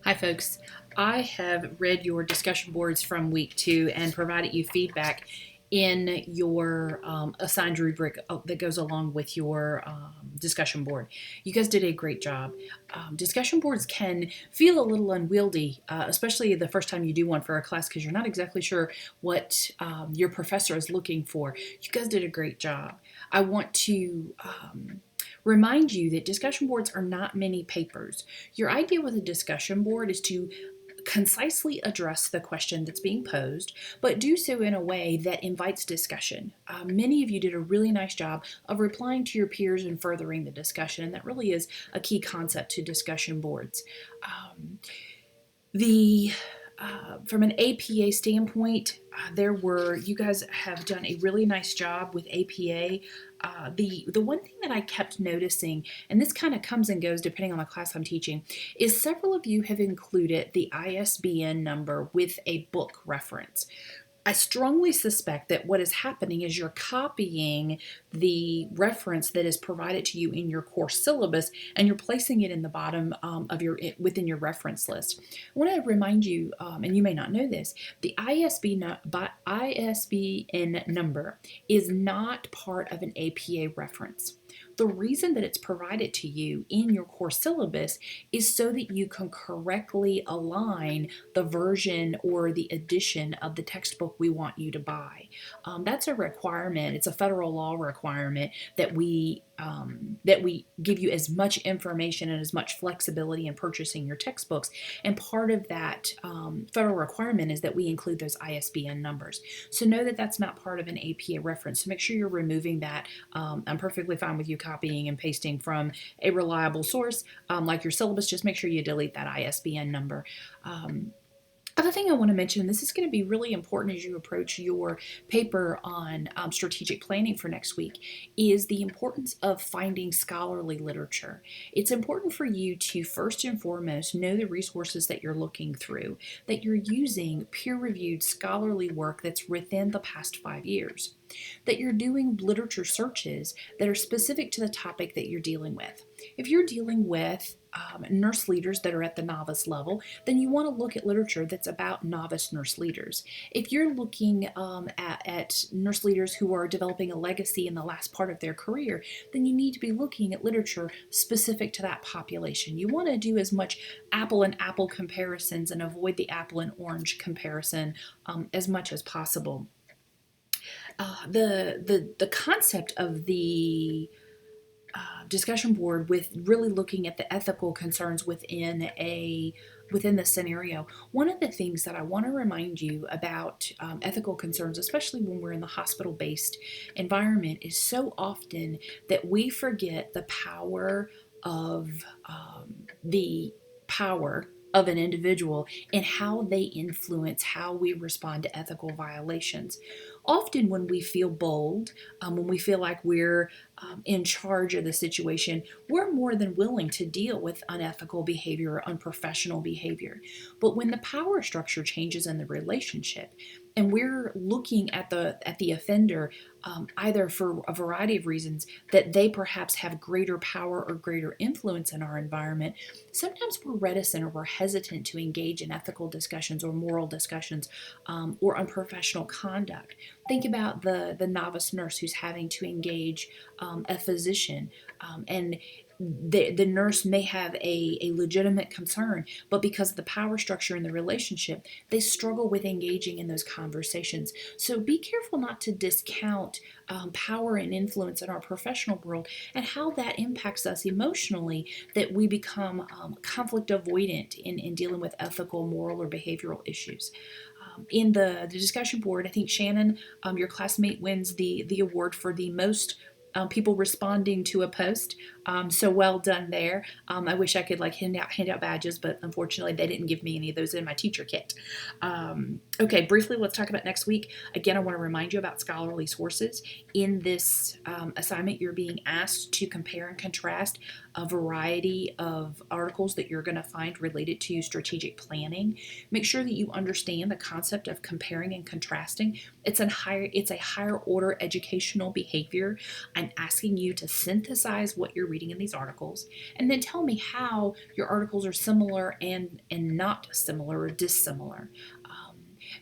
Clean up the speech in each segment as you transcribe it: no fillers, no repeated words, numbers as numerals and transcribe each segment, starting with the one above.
Hi, folks. I have read your discussion boards from week 2 and provided you feedback in your assigned rubric that goes along with your discussion board. You guys did a great job. Discussion boards can feel a little unwieldy, especially the first time you do one for a class because you're not exactly sure what your professor is looking for. You guys did a great job. I want to remind you that discussion boards are not many papers. Your idea with a discussion board is to concisely address the question that's being posed, but do so in a way that invites discussion. Many of you did a really nice job of replying to your peers and furthering the discussion, and that really is a key concept to discussion boards. The From an APA standpoint, you guys have done a really nice job with APA. The one thing that I kept noticing, and this kind of comes and goes depending on the class I'm teaching, is several of you have included the ISBN number with a book reference. I strongly suspect that what is happening is you're copying the reference that is provided to you in your course syllabus and you're placing it in the bottom within your reference list. I want to remind you, and you may not know this, the ISBN number is not part of an APA reference. The reason that it's provided to you in your course syllabus is so that you can correctly align the version or the edition of the textbook we want you to buy. That's a requirement. It's a federal law requirement that we give you as much information and as much flexibility in purchasing your textbooks. And part of that federal requirement is that we include those ISBN numbers. So know that that's not part of an APA reference. So make sure you're removing that. I'm perfectly fine with you copying and pasting from a reliable source like your syllabus. Just make sure you delete that ISBN number. Other thing I want to mention, this is going to be really important as you approach your paper on strategic planning for next week, is the importance of finding scholarly literature. It's important for you to first and foremost know the resources that you're looking through, that you're using peer-reviewed scholarly work that's within the past 5 years, that you're doing literature searches that are specific to the topic that you're dealing with. If you're dealing with nurse leaders that are at the novice level, then you want to look at literature that's about novice nurse leaders. If you're looking at nurse leaders who are developing a legacy in the last part of their career, then you need to be looking at literature specific to that population. You want to do as much apple and apple comparisons and avoid the apple and orange comparison as much as possible. The concept of the discussion board with really looking at the ethical concerns within the scenario. One of the things that I want to remind you about ethical concerns, especially when we're in the hospital-based environment, is so often that we forget the power of an individual and how they influence how we respond to ethical violations. Often when we feel bold, when we feel like we're in charge of the situation, we're more than willing to deal with unethical behavior or unprofessional behavior. But when the power structure changes in the relationship, and we're looking at the offender either for a variety of reasons that they perhaps have greater power or greater influence in our environment, sometimes we're reticent or we're hesitant to engage in ethical discussions or moral discussions or unprofessional conduct. Think about the novice nurse who's having to engage a physician, and the nurse may have a legitimate concern, but because of the power structure in the relationship, they struggle with engaging in those conversations. So be careful not to discount power and influence in our professional world and how that impacts us emotionally, that we become conflict avoidant in dealing with ethical, moral, or behavioral issues. In the discussion board, I think Shannon, your classmate, wins the award for the most people responding to a post. So well done there. I wish I could hand out badges, but unfortunately they didn't give me any of those in my teacher kit. Okay, briefly, let's talk about next week. Again, I want to remind you about scholarly sources. In this assignment, you're being asked to compare and contrast a variety of articles that you're going to find related to strategic planning. Make sure that you understand the concept of comparing and contrasting. It's a higher order educational behavior. I'm asking you to synthesize what you're reading in these articles, and then tell me how your articles are similar and not similar or dissimilar.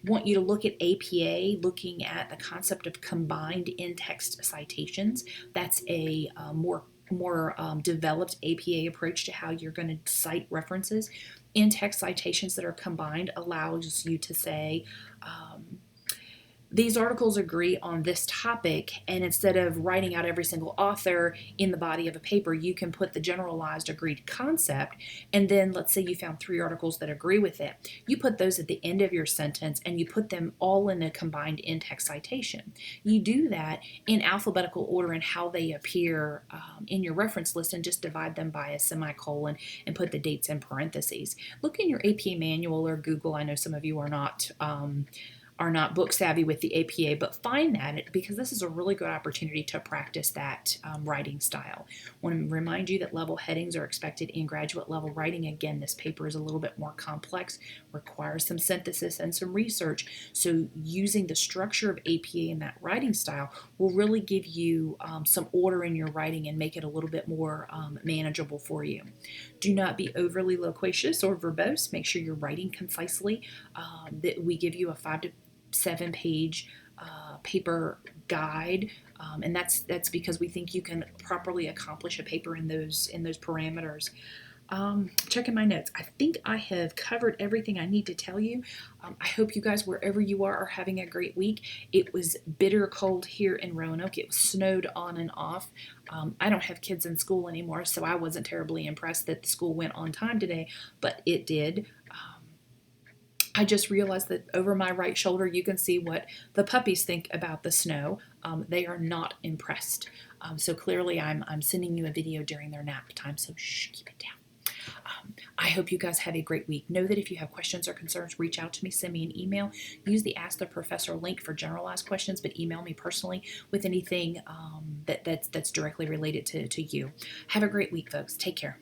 Want you to look at APA, looking at the concept of combined in-text citations. That's a more developed APA approach to how you're going to cite references. In-text citations that are combined allows you to say, these articles agree on this topic, and instead of writing out every single author in the body of a paper, you can put the generalized agreed concept, and then let's say you found 3 articles that agree with it. You put those at the end of your sentence, and you put them all in a combined in-text citation. You do that in alphabetical order and how they appear in your reference list, and just divide them by a semicolon and put the dates in parentheses. Look in your APA manual or Google. I know some of you are not book savvy with the APA, but find that, because this is a really good opportunity to practice that writing style. I want to remind you that level headings are expected in graduate level writing. Again, this paper is a little bit more complex, requires some synthesis and some research. So using the structure of APA in that writing style will really give you some order in your writing and make it a little bit more manageable for you. Do not be overly loquacious or verbose. Make sure you're writing concisely. That we give you a 5 to 7 page paper guide, and that's because we think you can properly accomplish a paper in those parameters. Checking my notes. I think I have covered everything I need to tell you. I hope you guys, wherever you are having a great week. It was bitter cold here in Roanoke. It was snowed on and off. I don't have kids in school anymore, so I wasn't terribly impressed that the school went on time today, but it did. I just realized that over my right shoulder, you can see what the puppies think about the snow. They are not impressed. So clearly I'm sending you a video during their nap time, so shh, keep it down. I hope you guys have a great week. Know that if you have questions or concerns, reach out to me, send me an email. Use the Ask the Professor link for generalized questions, but email me personally with anything that's directly related to you. Have a great week, folks. Take care.